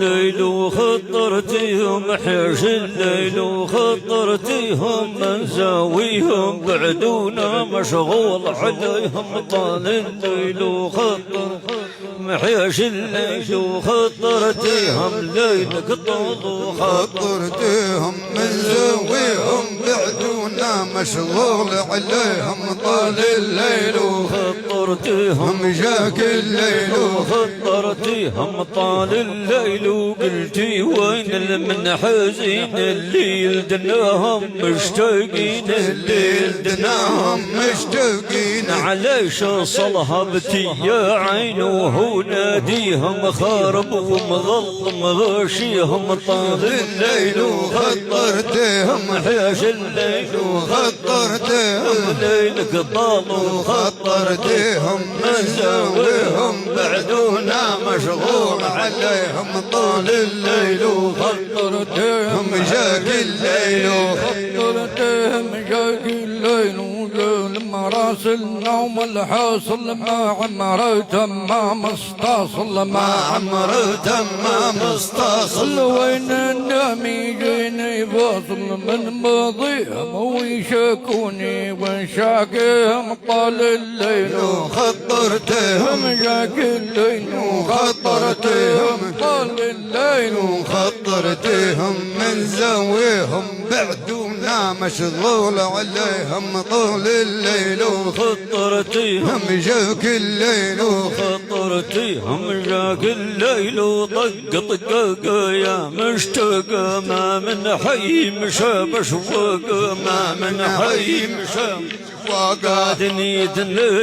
الليل وخطرتيهم حيش الليل وخطرتيهم من زاويهم بعدونا مشغول عليهم طال الليل وخطرتيهم حيش الليل وخطرتيهم ليلك طول وخطرتيهم من زاويهم بعدونا مشغول عليهم طال الليل وخطرتيهم جاك الليل وخطرتيهم طال الليل وقلتي وين المنحزين اللي دناهم مشتاقين اللي دناهم مشتاقين عليش صلهبتي يا عين وهو ناديهم خارب ومظلم غاشيهم طال الليل وخطرتيهم حياش الليل وخطرتيهم ليلك طال وخطرتيهم من زاويهم بعدونا مشغول عليهم طال الليل وخطرتيهم جاك الليل وخطرتيهم جاك الليل راس النوم الحاصل ما عمره ما مستصل ما عمره ما مستصل وين النام يجيني فاصل من ماضيهم ويشاكوني وشاكيهم طال الليل وخطرتهم جاك الليل وخطرتهم طال الليل وخطرتهم من زاويهم بعدونا مشغول عليهم طول الليل وخطرتيهم جاك الليل وخطرتيهم جاك الليل وطق طقاق يا مشتاق ما من حي مشى بشواق ما من حي مشى وقعدني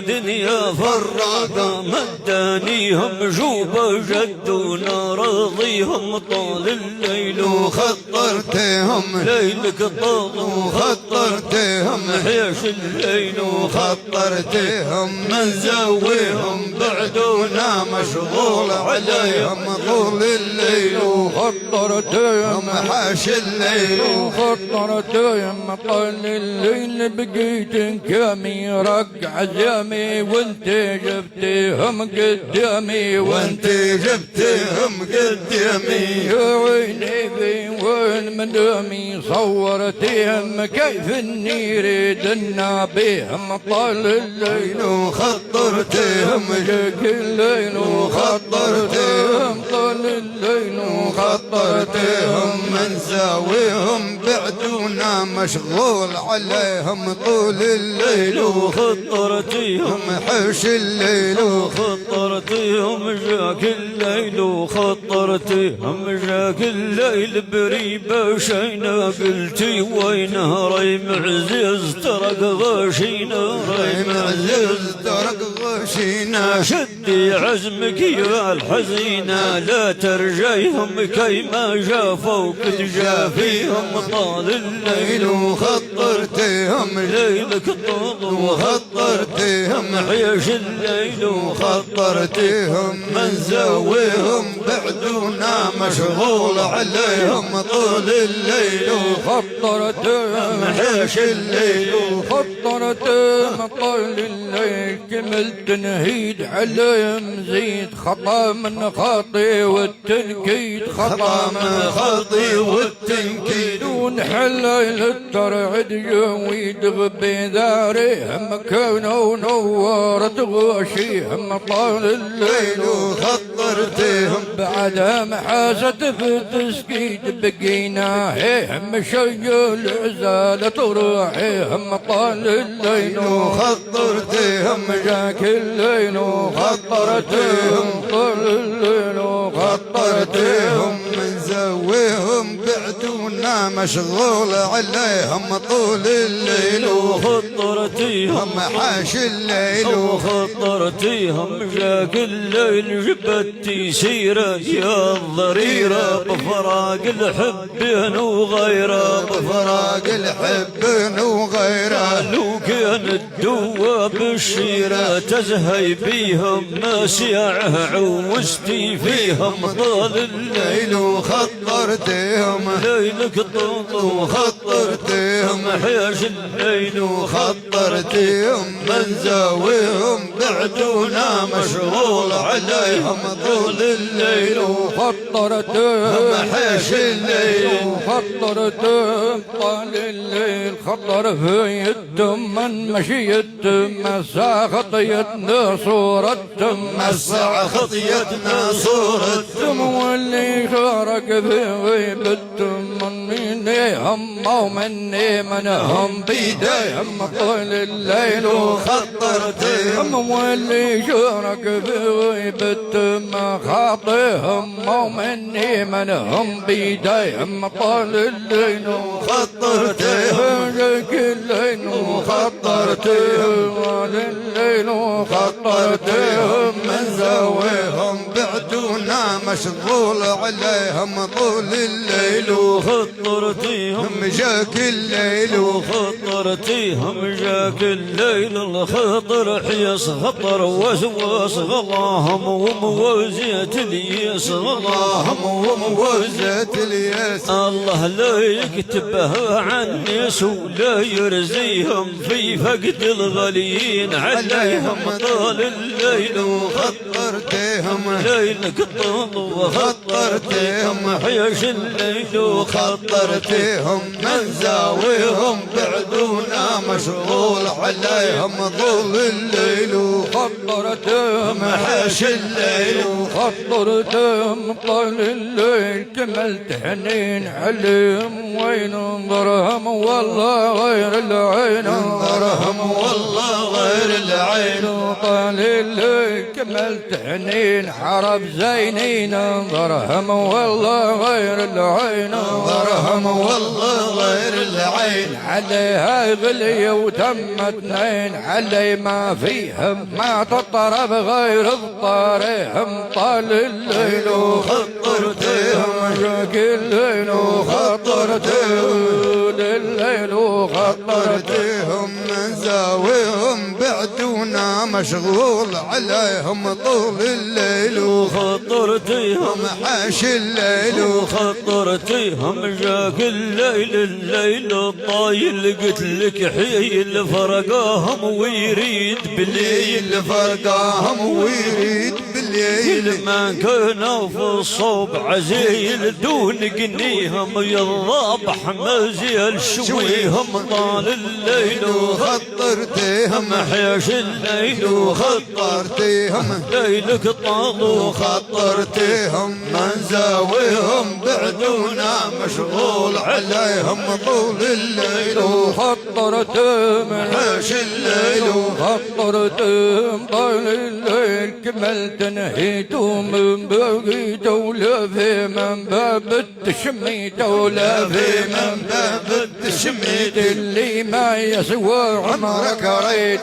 دنيا فراقة مدانيهم جوبة جدونا راضيهم طال الليل وخطرتهم ليلك طال وخطرتهم حياش الليل وخطرتهم من زاويهم بعدونا مشغول عليهم طول الليل وخطرتهم حاش الليل وخطرتهم طال الليل بقيت كامي رقع زامي وانت جبتهم قدامي وانت جبتهم قدامي يا عيني في وين مدامي صورتهم كيف النير دنا بهم طال الليل وخطرتهم جاك الليل وخطرتهم طال الليل وخطرتهم من زاويهم بعدونا مشغول عليهم طول الليل وخطرتيهم حوش الليل وخطرتيهم جاك الليل وخطرتيهم جاك الليل بريبة شينا قلتي وينه ريم عزيز ترك غاشينا ريم عزيز ترك غاشينا شدي عزمك يا الحزينة لا ترجيهم كيما جافوا قد جافيهم طال الليل وخطرتيهم ليلك طال وخطرتيهم عيش الليل وخطرتيهم من زاويهم بعدونا مشغول عليهم طول الليل وخطرتيهم عيش الليل وخطرتيهم طول الليل كمل تنهيد عليهم زيد خطا من خطي والتنكيد خطا من خطي والتنكيد ونحل الترعد جويد غبي ذاريهم كانوا نورت غاشيهم طال الليل وخطرتيهم بعدهم حاست في تسكيت بقينا هيهم شيل عزالة روحيهم طال الليل وخطرتيهم جاك الليل وخطرتيهم طال الليل وخطرتيهم من زاويهم بعدونا مشغول عليهم طول الليل وخطرتيهم حاش الليل وخطرتيهم جاك الليل جبتي سيرة يا الضريرة بفراق الحبين وغيره بفراق الحبين وغيره لو كان الدواب الشيرة تزهي بيهم ما سيعه عوزتي فيهم طال الليل وخطرتيهم ليلك طول وخطرتهم حياش الليل وخطرتهم من زاويهم بعدونا مشغول عليهم طول الليل وخطرتهم حياش الليل وخطرتهم طال الليل خطر في يدهم من مشيتهم مسا خطيتنا صورتهم مسع خطيتنا صورتهم واللي شارك في غيبتهم مني هم ومني منهم بيديهم طول الليل وخطرتهم واللي شارك في غيبتهم خاطئهم ومني منهم بيديهم طول الليل وخطرتهم كل الليل وخطرتهم طول الليل وخطرتهم من زاويهم بعدونا مشغول عليهم طول الليل وخطرتيهم جاك الليل وخطرتيهم جاك الليل الخطر حيص خطر وسواس غلاهم وموازية الياس غلاهم وموزة الياس الله لا يكتبها عن ناس ولا يرزيهم في فقد الغاليين عليهم طال الليل وخطرتهم ليلك طول وخطرتهم حياش الليل وخطرتهم من زاويهم بعدونا مشغول عليهم طول الليل وخطرتهم حاش الليل وخطرتهم طال الليل كملت حنين عليهم وين انظرهم والله غير العين انظرهم والله غير العين طال الليل كملت حنين حرب زينين انظرهم والله غير العين انظرهم والله غير العين عليها غلي وتم اثنين علي ما فيهم ما تطرب غير بطارهم طال الليل وخطرتهم جاك الليل وخطرتهم الليل وخطرتهم من زاويهم بعدونا مشغول عليهم طول الليل وخطرتيهم حاش الليل وخطرتيهم جاك الليل الطايل قلت لك حيل فرقاهم ويريد بالليل فرقاهم ويريد بالليل ما كانوا في الصوب عزيل دون قنيهم يضابح مزيل شويهم طال الليل وخطرتهم حياش الليل وخطرتهم ليلك طال وخطرتهم من زاويهم بعدونا مشغول عليهم طول الليل وخطرتهم حاش الليل وخطرتهم طال الليل كملت نهيت من بقيت ولا في من باب التشميت ولا في من باب التشميت اللي ما يسوى عمرك ريت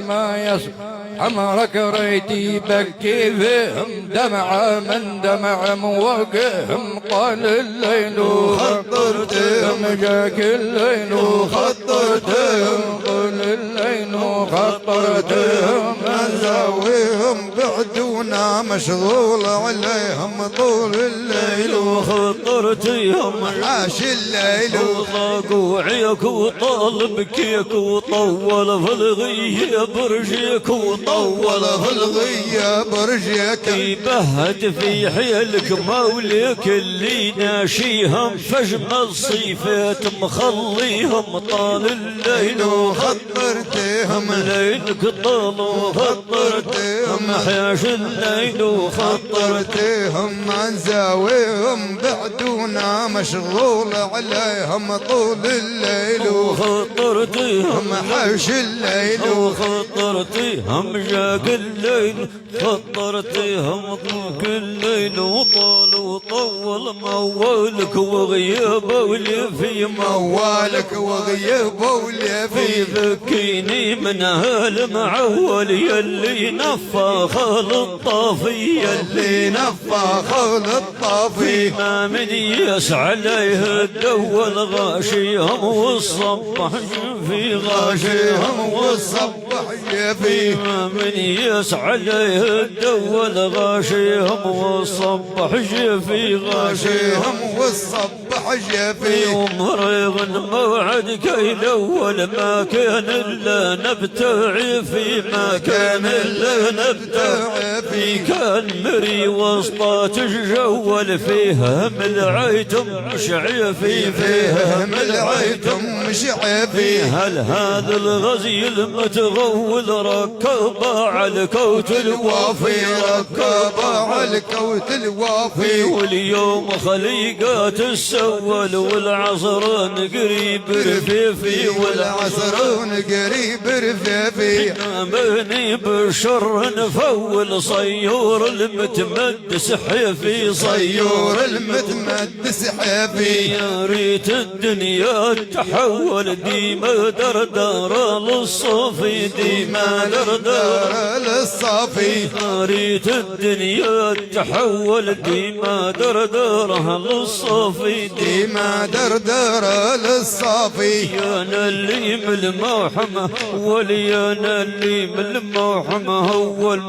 ما يسوى عمرك ريت يبكي فيهم دمعة من دمع موقهم طال الليل وخطرتهم جاك الليل وخطرتهم طال الليل وخطرتهم من زاويهم بعدونا مشغول عليهم طول الليل وخطرتيهم عاش الليل وضاقوا عيك وطال بكيك وطول في الغية برجيك طول في الغياب رجيك يبهد في حيلك مولك اللي ناشيهم فجمل صيفات مخليهم طال الليل وخطرتهم ليلك طال وخطرتهم حياش الليل وخطرتهم من زاويهم بعدونا مشغول عليهم طول الليل وخطرتيهم حاش الليل وخطرتيهم جاك الليل خطرتيهم طول الليل وطال وطول موالك وغيابه واللي في موالك وغيابه واللي في فكيني من هالمعول يلي نفخ للطافي اللي نفخ للطافي ما من يسعى عليه الدول غاشيهم والصبح في غاشيهم والصبح يفي ما من يسعى عليه الدول غاشيهم والصبح في غاشيهم والصبح يفي ومريغ موعد كي الاول ما كان الا نبتعي في ما كان الا نبتعي في كان مري وسطى تجول فيها ملعيتم مشعي فيها ملعيتم مشعي في هل هذا الغزي المتغول ركب على الكوت الوافي ركب على الكوت الوافي واليوم خليقات السول والعصر قريب رفيفي والعصر قريب رفيفي مني بالشر نفول صيور المتمد سحيفي صيور المتمد سحيفي يا ريت الدنيا تحول ديما دردار للصافي ديما دردار للصافي يا ريت الدنيا تحول ديما دردار للصافي ديما دردار للصافي يا اللي من الموحمة ولي انا اللي من الموحمة اول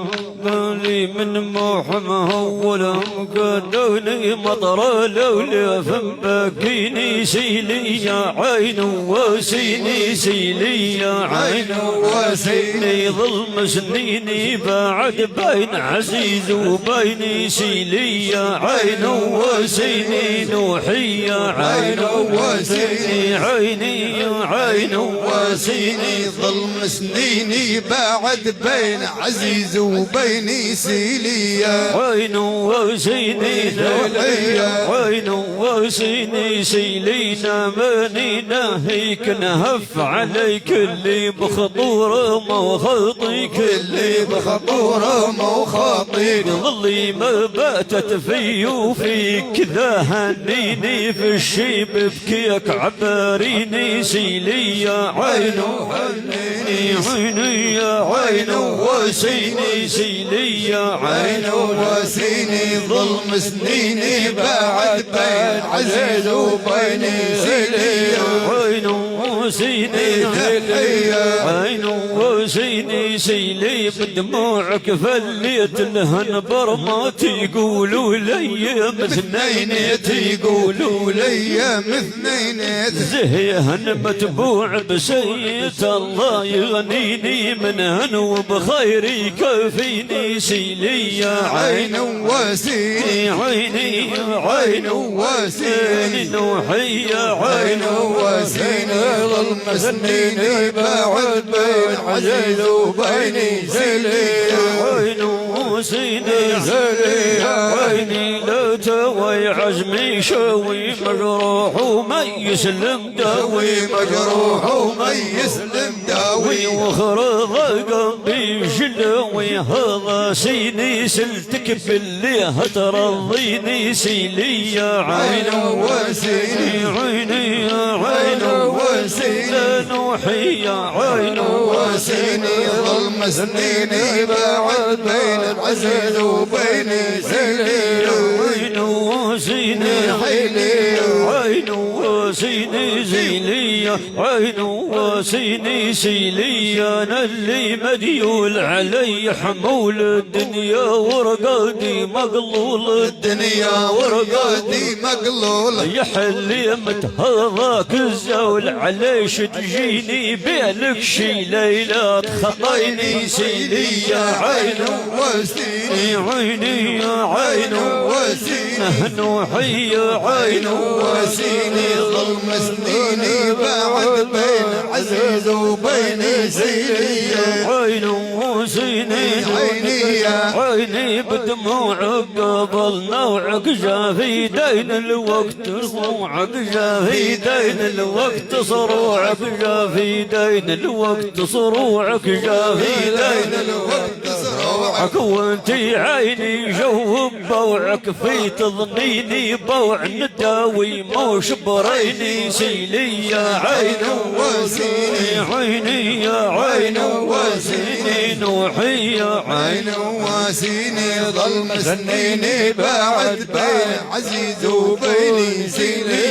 مالي من موحمة اول قدوني مطر لولا فم باكيني سيلي يا عين وسيني سيلي يا عين وسيني ظلم سنيني بعد بين عزيز وبين سيلي يا عين وسيني نوحي يا عين وسيني عيني يا عين وسيني ظلم سنيني بعد بين عزيز وبين سيليا عين وسيني نوحي عين وسيني سيلينا ماني ناهيك نهف عليك اللي بخطوره مو خطيك اللي بخطوره مو خطيك ظلي ما باتت في وفيك ذا هنيني في الشيب بكيك عباريني سيلي يا عين هنيني عيني يا عين وسيني سيلي يا عين وسيني ظلم سنيني بعد بين عزيز وبين سيلي عين وسيني عين وسيني سيلي بدموعك فليت لهن برمات يقولوا لي مثنين تقولوا لي مثنين زهيهن متبوع بسيت الله يغنيني منهن وبخير يكفيني سيلي يا عين وسيني عيني عين وسيني نوحي يا عين وسيني ظلم سنيني بعد بين عزيز وبين سيلي عين وسيني عيني لا توي عزمي شوي مجروح وما يسلم داوي مجروح وما يسلم داوي وخرض قلبي شلوي هذا سيني سلتك باللي هترضيني سيلي يا عين وسيني عيني يا عين وسيني نوحي يا عين وسيني ظلم سنيني بعد بين العزيز وبين سيلي عين وسيني حيلي عين وسيني زيلي عين وسيني سيلي انا اللي مديول علي حمول الدنيا ورقادي مقلول الدنيا ورقادي مقلول يحلي متهضاك الزول عليش تجيني بالك شي ليلة خطيني سيلي يا عين وسيني عيني يا عين وسيني نوحي يا عين وسيني ظلم سنيني بعد بين عزيز وبين سيلي عين وسيني عيني عيني بدموع قبل نوعك جافي دين الوقت صروعك جافي دين الوقت صروعك جافي دين الوقت صروعك جافي دين الوقت صروعك بوعك وانتي عيني جوب بوعك في تضنيني بوع نداوي موش بريني سيلي يا عين وسيني عيني يا عين وسيني نوحي يا عين وسيني ظل مسنيني بعد بين عزيز وبيني سيني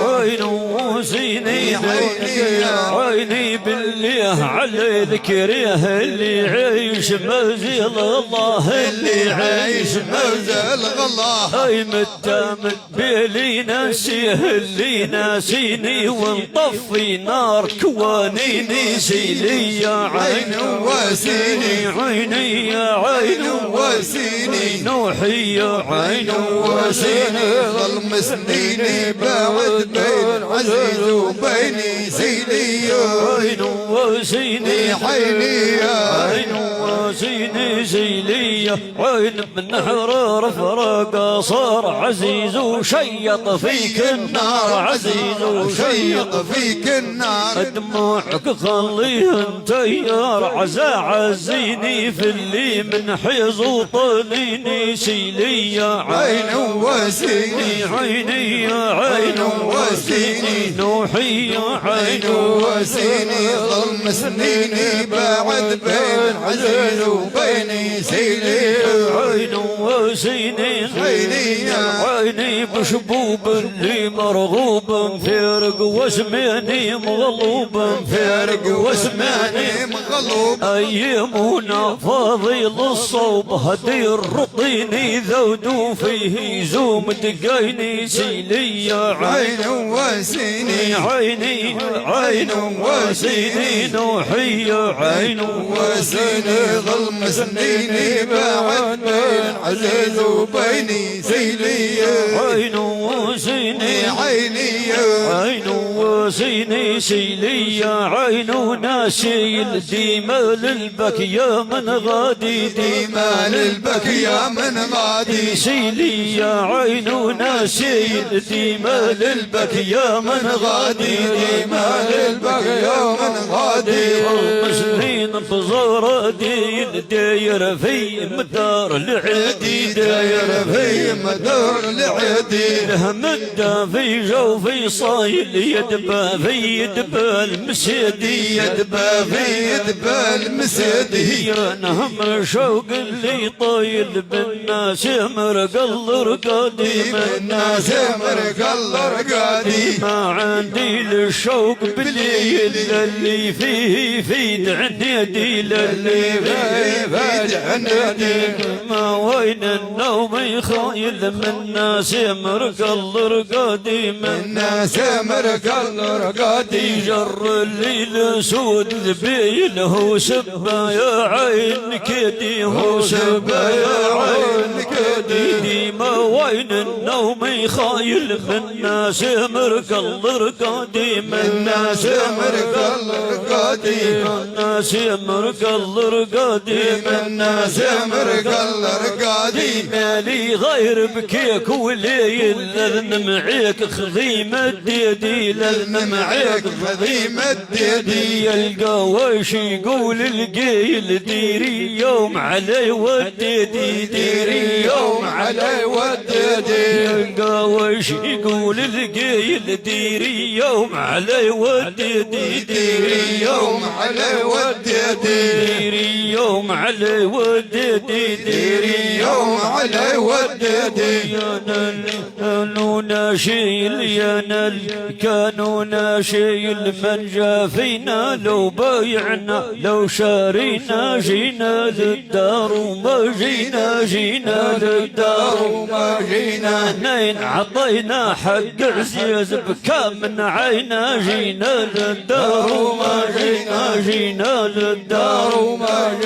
عين وسيني عيني بالله على ذكريه اللي عايش مزيل الله اللي عايش مزيل الله اي متامن بيلي ناسيه اللي ناسيني ونطفي نار كوانيني سيلي يا عين وسيني عيني يا عين وسيني نوحي يا عين وسيني ظل مسنيني بعد بين عزيز وبيني سيني عين وسيني عيني عين وسيني سيلي عين من حرار فرق صار عزيز وشيط فيك النار عزيز وشيط فيك النار دموعك خليها تيار عزا عزيني في اللي من حيز وطليني سيلي يا عين وسيني عيني يا عين وسيني نوحي يا عين وسيني ظل مسنيني بعد بين عزيز وبيني سيلي عين وسيني عيني بشبوب اللي مرغوب فارق واسماني مغلوب فارق واسماني مغلوب ايامنا فاضل الصوب هدي الرطيني ذود فيه زوم دقايني سيلي يا عين وسيني عيني عين وسيني نوحي يا عين وسيني ظل مسنيني بعد بين عزيز وبيني سيلي عين وسيني عيني عين وسيني سيلي يا عين ناسي ديما للبك يا من غادي ديما للبك يا من غادي سيلي يا عين ناسي ديما للبك يا من غادي ديما للبك يا من غادي المسنين بزور دين داير في مدار العدي داير في مدار العدي مدى في جوفي صايل يدبا في يدبا المسيدي يدبا في يدبا المسيدي يا نهم شوق اللي طايل بالناس مرق الرقادي بالناس مرق الرقادي ما عندي للشوق بالليل اللي فيه في عنيدي للي فيه في عنيدي ما وين النوم يخايل من ناس مرق الرقادي من ناس مرق الرقادي جر الليل سود ذبيل هو سبا يا عين كدي هو سبا يا عين كدي ديما وين النوم يخايل من ناس مرق الرقادي من ناس مرق الرقادي من ناس مرق الرقادي من ناس مرق الرقادي مالي غير بكيك وليل لذن معيك خذيمة ديدي لذن معيك خذيمة ديدي يلقى وش يقول القيل ديري يوم علي وديدي ديري يوم علي وديدي يلقى وش يقول القيل ديري يوم علي وديدي ديري يوم علي وديدي ديري يوم علي وديدي ديري يوم علي وديدي يا كانوا ناشيل يا نل كانوا ناشيل من جا فينا لو بايعنا لو شارينا جينا للدار وما جينا للدار وما جينا نين عطينا حق عزيز بكامن عينا جينا للدار وما جينا للدار وما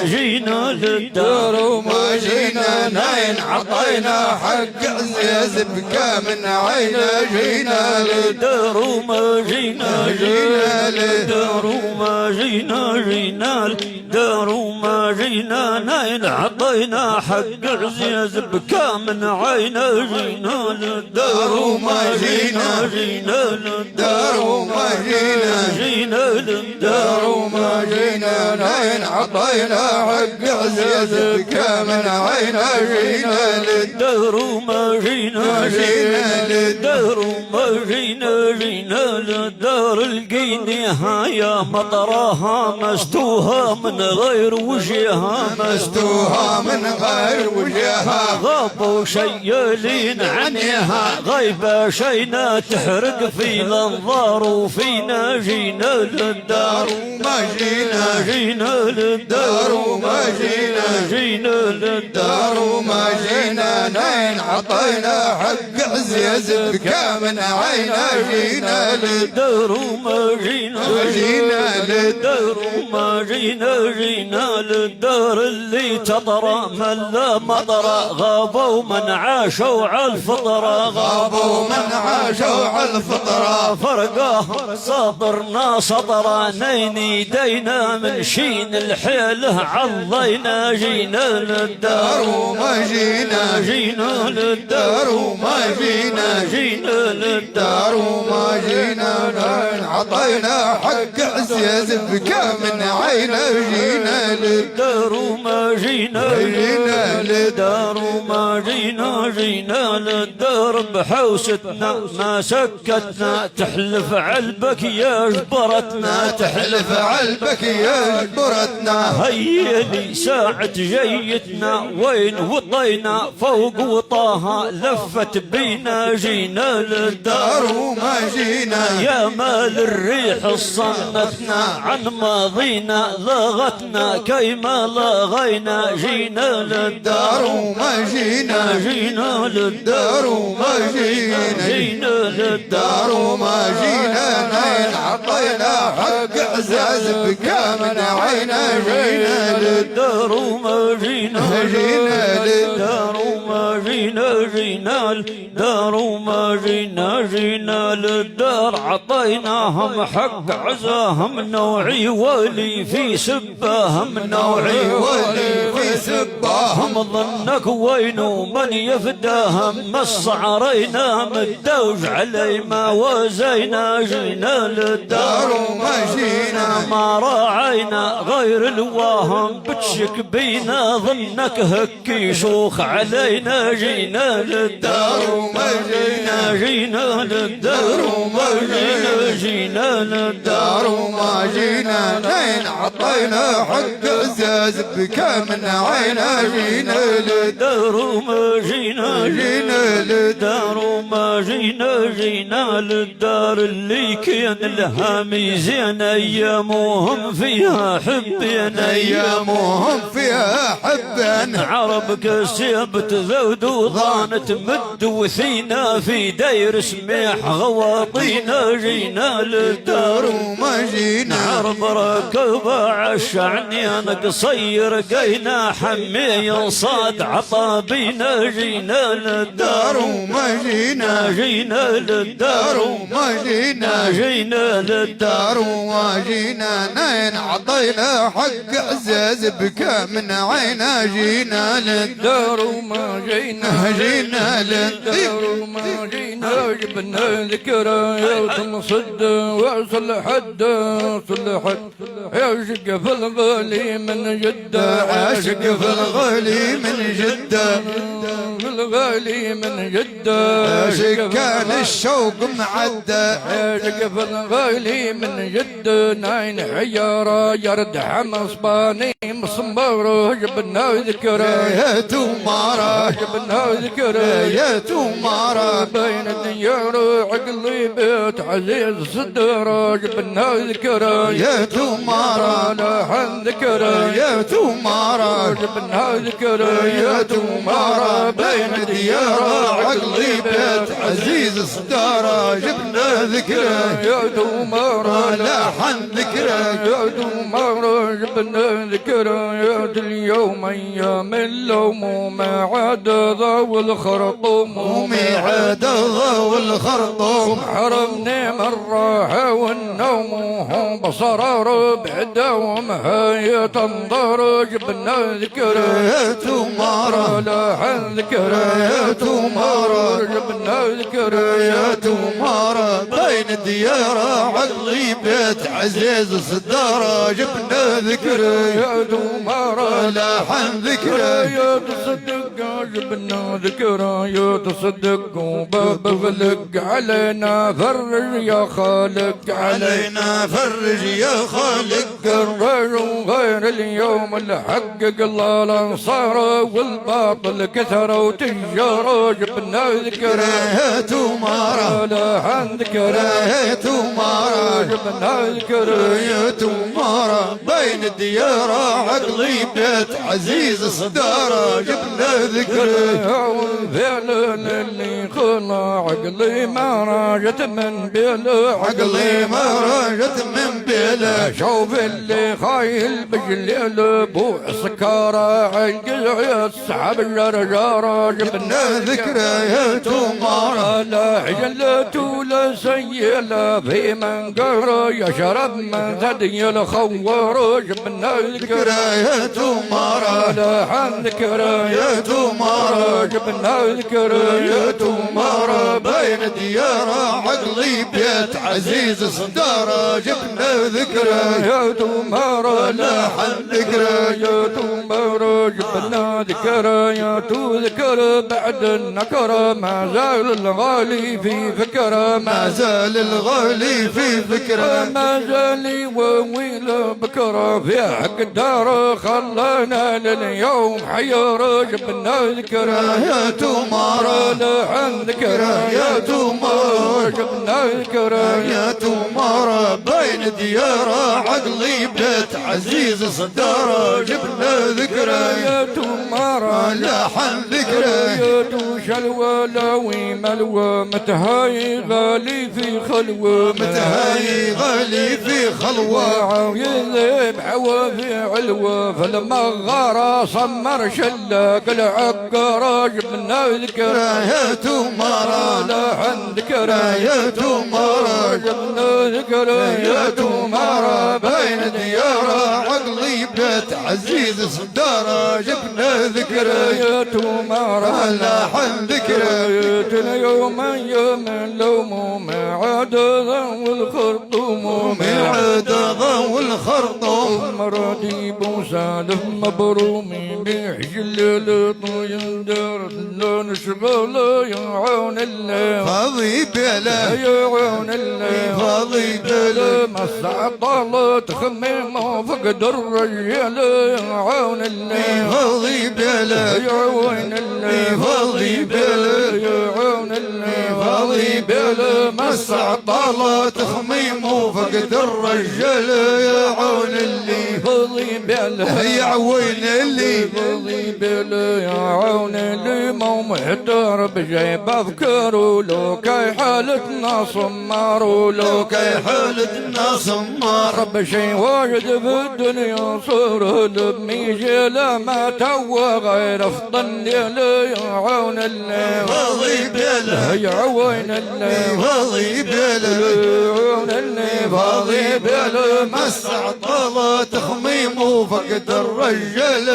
جينا للدار وما جينا نين عطينا حق عزيز بكامن من عين جينا للدار ما جينا للدار ما جينا جينا للدار ما جينا ناين عطينا حق عزيز بكا من عين جينا للدار ما جينا للدار ما جينا للدار ما جينا ناين عطينا حق عزيز بكا من عين جينا للدار ما جينا للدار ما جينا للدار لقيناها يا مطرها مستوها من غير وجهها مستوها من غير وجهها غابوا شيالين عنيها غيبة شينا تحرق في الانظار وفينا جينا للدار ما جينا للدار ما جينا للدار ما جينا ناين عطينا حق عزيز بكا من عين جينا للدار ما جينا للدار ما جينا للدار اللي تطرى من لا مطرى غابوا من عاشوا على الفطرة غابوا من عاشوا على الفطرة فرقاهم صدرنا سطرة نين يدينا من شين الحيله عضينا جينا للدار ما جينا للدار ما جينا للدار ما جينا عطينا حق عزيز بكا من عين جينا للدار ما جينا للدار ما جينا للدار بحوستنا ما سكتنا تحلف علبك يا جبرتنا تحلف علبك يا جبرتنا هيلي ساعة جيتنا وين وطينا فوق وطاها لفت بينا جينا للدار ما جينا يا مال الريح صنتنا عن ماضينا لغتنا كيما لغينا جينا للدار ما جينا للدار ما جينا للدار ما جينا ناين عطينا حق عزاز بكا من عين جينا للدار ما جينا للدار ما جينا للدار ما جينا للدار عطيناهم حق عزاهم نوعي ولي في سباهم نوعي ولي في سباهم ظنك وين من يفداهم مس عرينا مدوج علي ما وزينا جينا للدار ما جينا ما راعينا غير الواهم بتشك بينا ظنك هكي شوخ علينا جينا للدار ما جينا للدار ما جينا للدار ما جينا نين عطينا حق عزاز بكا من عين جينا للدار ما جينا للدار ما جينا للدار اللي كان لها ميزان ايامهم فيها حبين ايامهم فيها حبين عرب كسبت ذود وضانت مد وثينا في دير سميح غواطينا جينا للدار ما جينا عرب ركب عالشعنين قصير قينا حمي صاد عطابينا جينا للدار ما جينا للدار ما جينا للدار ما جينا نين عطينا حق عزاز بكا من عينا جينا للدار ما جينا للدار ما جينا جبنا ذكرى تنصد وصل حد عاشق في الغالي من جدة عاشق في الغالي من جدة في الغالي من جدة عاشق كان الشوق معدة عاشق في الغالي من جدة ناين حيارة يرد حمص باني مصمر جبنا ذكرى يا تومارة جبنا ذكرى يا تومارة بين الديار عقلي بيت عزيز صدر جبنا ذكرى يا تومارة لحن ذكرى يا تومارة جبنا ذكرى يا تومارة بين الديار عقلي بيت عزيز صدارة جبنا ذكرى يا تومارة لحن ذكرى يا تومارة جبنا ذكريات اليوم ايام اللوم وما عاد ذو الخرطوم وما عاد ذو الخرطوم حرمني من الراحة والنوم وهم بصرار بعدهم هاي تنظر جبنا ذكريات ومارا لاحن ذكريات ومارا جبنا ذكريات ومارا بين الديار عقلي بيت عزيز صدارة جبنا ذكريات ومارا لاحن ذكريات صدق جبنا ذكريات صدق وباب غلق علينا فرج يا خالق علينا فرج يا خالق الرجل غير اليوم اللي حقق الله الانصار والباطل كثر وتجار جبنا ذكريات ومارا لاحن ذكريات ومارا جبنا ذكريات ومارا بين الديار عقلي بيت عزيز صدارة جبنا ذكريات فعل اللي خلى عقلي ما راجت من بلا عقلي ما راجت من بلا شوف اللي خايل بجليل بوع سكارة عقل يسحب الجرجارة جبنا ذكريات ومارا لا عجلت ولا سيلة في منقر يشرب من ثدي الخور جبنا ذكريات ومارا لا حن ذكريات ومارا جبنا ذكريات ومارا بين ديار عقلي بيت عزيز صدارة جبنا ذكريات ومارا لاحن ذكريات ومارا جبنا ذكريات وذكر بعد النكرة ما زال الغالي في فكرة ما زال الغالي في فكرة ما زال وويل بكرة في حق الدار خلانا لليوم حيرة جبنا ذكريات ومارا لاحن ذكريات ومارا جبنا ذكريات ومارا بين ديار عقلي بيت عزيز صدارة جبنا ذكريات ومارا لاحن ذكريات وشلوى لاوي ملوى متهاي غالي في خلوة متهاي غالي في خلوة ويذب حوا في علوة فلما غار صمر شلة قل عقار جبنا ذكريات ومارا لاحن ذكريات ومارا جبنا ذكريات ومارا بين ديار عقلي بيت عزيز صدارة جبنا ذكريات ومارا لاحن ذكريات يوما يوم اللوم ما عاد ذو الخرطوم ما عاد ذو الخرطوم مرادي بوسالف مبرومي بحجل طويل دار نشغل يعون الله فاضي بلا يعون الله فاضي بلا مسع طالت خميم وفقد الرجال يعون الله فاضي بلا يعون الله فاضي بلا يعون الله فاضي بلا مسع طالت خميم وفقد الرجال يعون اللي فاضي بلا يعوين اللي فاضي بلا يعون اللي مو محتار بجيب افكار لو كاي حالتنا صمار لو كاي حالتنا صمار رب شي واجد في الدنيا صور لبميجي لما توى غير افضل يعون اللي فاضي بلا يعون اللي فاضي بلا يعون اللي فاضي بلا مسع طالت خميم وفقد الرجال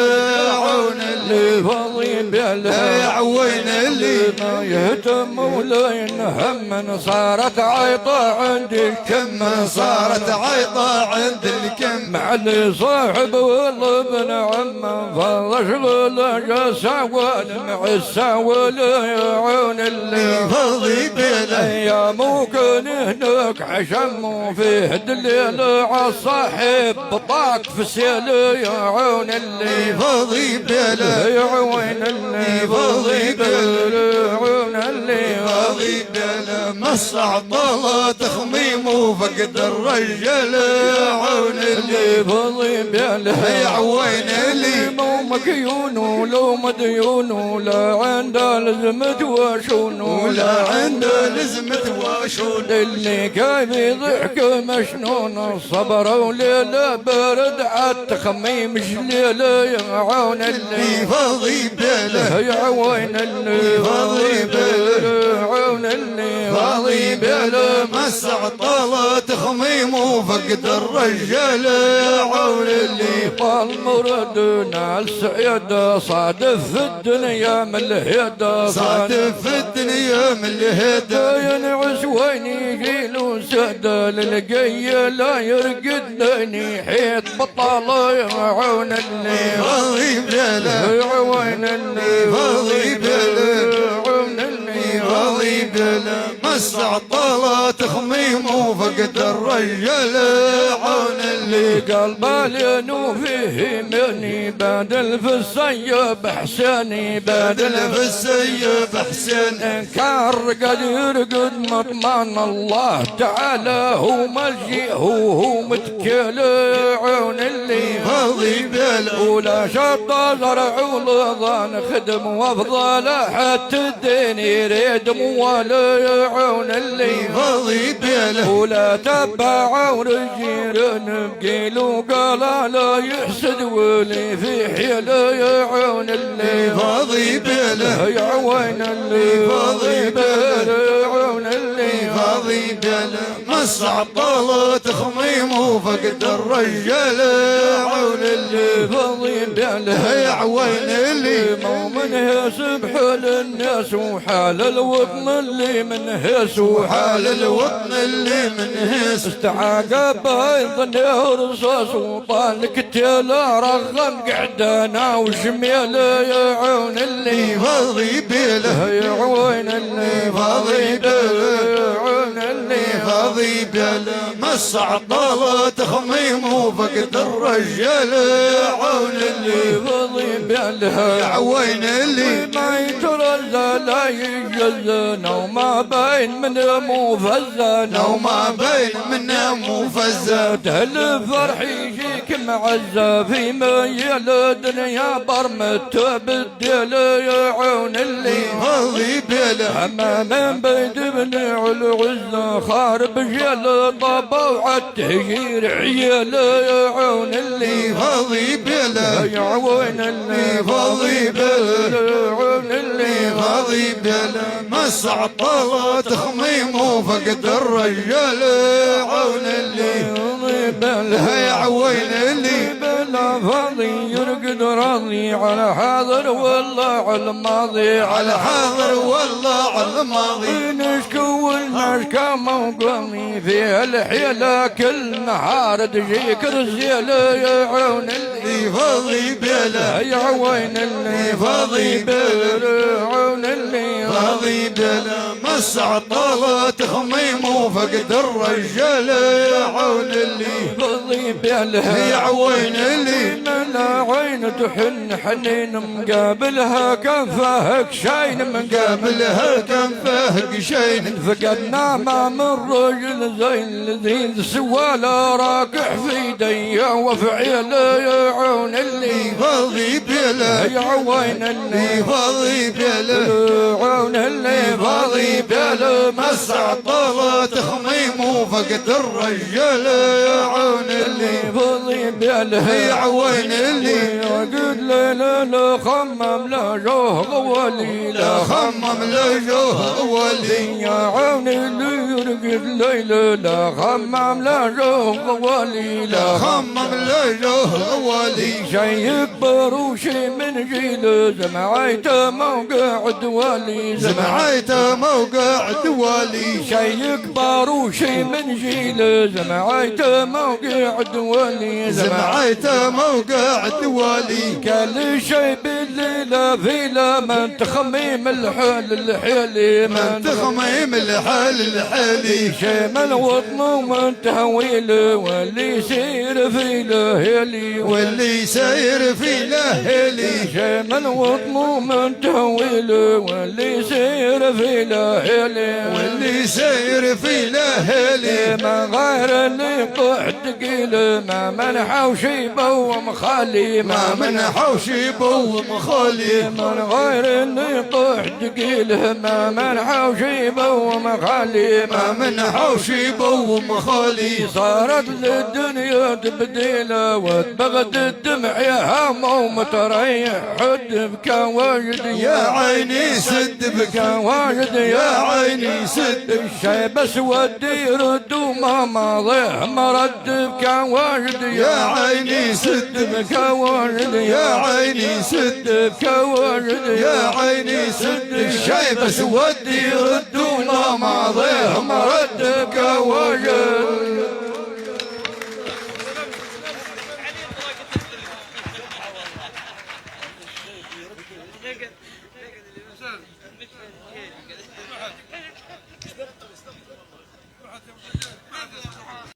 يعون اللي فاضي بلا يعوين اللي ما يهتم ولا ينهم من صارت عيطة عندي الكم صارت عيطة عند الكم مع اللي صاحب والله ابن عمه فضل شغل جساول مع الساول يعون اللي فاضي بلا يا ممكن هناك حشم وفيه دليل عالصاحب بطاق في سيل يعون اللي فاضي بلا يعون اللي فاضي بلا يعون اللي فاضي بلا مسع طالت خميم وفقد الرجال يعون اللي فاضي بلا يعوين اللي مو مكيون ولو مديون ولا عنده لزمة وشون ولا عنده لزمة وشون عود اللي كيف يضحك مشنون الصبر وليلة برد عالتخميم جليلة يا عون اللي فاضي باله يا عون اللي فاضي باله عون اللي فاضي باله مسع طالة تخميم وفقد الرجال يا عون اللي طال مردنا السعيدة صادف في الدنيا من الهدى صادف في الدنيا من الهدى ينعس وين يجيل وسادة للقي لا يرقدني حيط بطالة يا عون اللي فاضي باله يا عون اللي فاضي باله عون اللي فاضي باله مسع طالة تخميم وفقد الرجال يا عون اللي قال بالين فيه مني بدل في السيب حسيني بدل في السيف حسين إن كان رقد يرقد مطمن الله تعالى هو ملجئ هو متكل عون اللي فاضي باله ولا شط زرع ولظان خدم وافضل حتى الدين يريد موالي عون اللي فاضي باله ولا تبع ورجيرن بقيل وقال لا يحسد ولي في حيله يا عون اللي فاضي باله يا عون اللي فاضي باله عون اللي فاضي باله مسع طالة تخميم وفقد الرجال يا عون اللي فاضي باله يا عوين اللي مو منه سبحل الناس وحال الوطن اللي منه سوحال حال الوطن اللي من هيس استعاقب ايضا رصاص وطال كتيل رغم قعدنا وشميل يا عون اللي فاضي باله يا عون اللي فاضي باله يا عون اللي فاضي باله مسع طالة تخميم وفقد الرجال يا عون اللي فاضي باله يا عوين اللي ما يترزى لا يجزنا وما بين من مفزنا وما بين منا مفزة الفرح يجيك معزة في ميل الدنيا برمت بدل يا عون اللي فاضي باله أما من بيد من العزة خارب جيل طبع وعالتهجير عيال يا عون اللي فاضي باله يا عون اللي فاضي باله يا عون اللي فاضي باله مسع طالة تخميم وفقد الرجال يا عون اللي يا عوين اللي بلا فاضي يرقد راضي على حاضر والله على الماضي على حاضر والله على الماضي نشكو المشكى موقمي في الحيلة كل نهار تجيك رزيل يا عون اللي فاضي باله يا عوين اللي فاضي باله عون اللي فاضي باله مسع طالة تخميم وفقد الرجال يا عون اللي فاضي باله يا عوين اللي من عين تحن حنين مقابلها كفاهك شاين قابلها كم فاهق شين فقدنا ما من رجل زي الذي سواله راكح في ديا وفعيل يا عون اللي فاضي باله يا عوين اللي فاضي باله عون اللي فاضي باله مسع طالة تخميم وفقد الرجال يا عون اللي فاضي باله يا عوين اللي قد لا لا خمم لا جوه ولي لا خمم لجوه ولي يا عون اللي يرقد ليلة لا خمم لا جوه ولي لا خمم لجوه ولي شي يكبر وشي من جيل زمعيته موقع دوالي زمعيته موقع دوالي شي يكبر وشي من جيل زمعيته موقع دوالي زمعيته موقع دوالي كل شي بالليلة فيلا من تخميم الحال الحيلي من تخميم الحال الحالي شي من وطن ومن تهويله واللي يسير في لهيلي واللي ساير في لهيلي شي من وطن ومن تهويله واللي يسير في لهيلي واللي ساير في لهيلي ما غير اللي قعد ثقيل ما منحه وشيبه ومخالي ما منحه وشيبه ومخالي من غير انه يطيح ثقيل ما منحه وشيبه ومخالي ما منحه وشيبه ومخالي صارت للدنيا تبديله وتبغد الدمع يا هم ومتريح حد بكى واجد يا عيني سد بكى واجد يا عيني سد الشيب اسود يرد وما ماضيه مرد بكى واجد يا عيني سد بكى واجد يا عيني سد بكى واجد يا عيني سد الشيب اسود يرد وما ماضيه مرد بكى واجد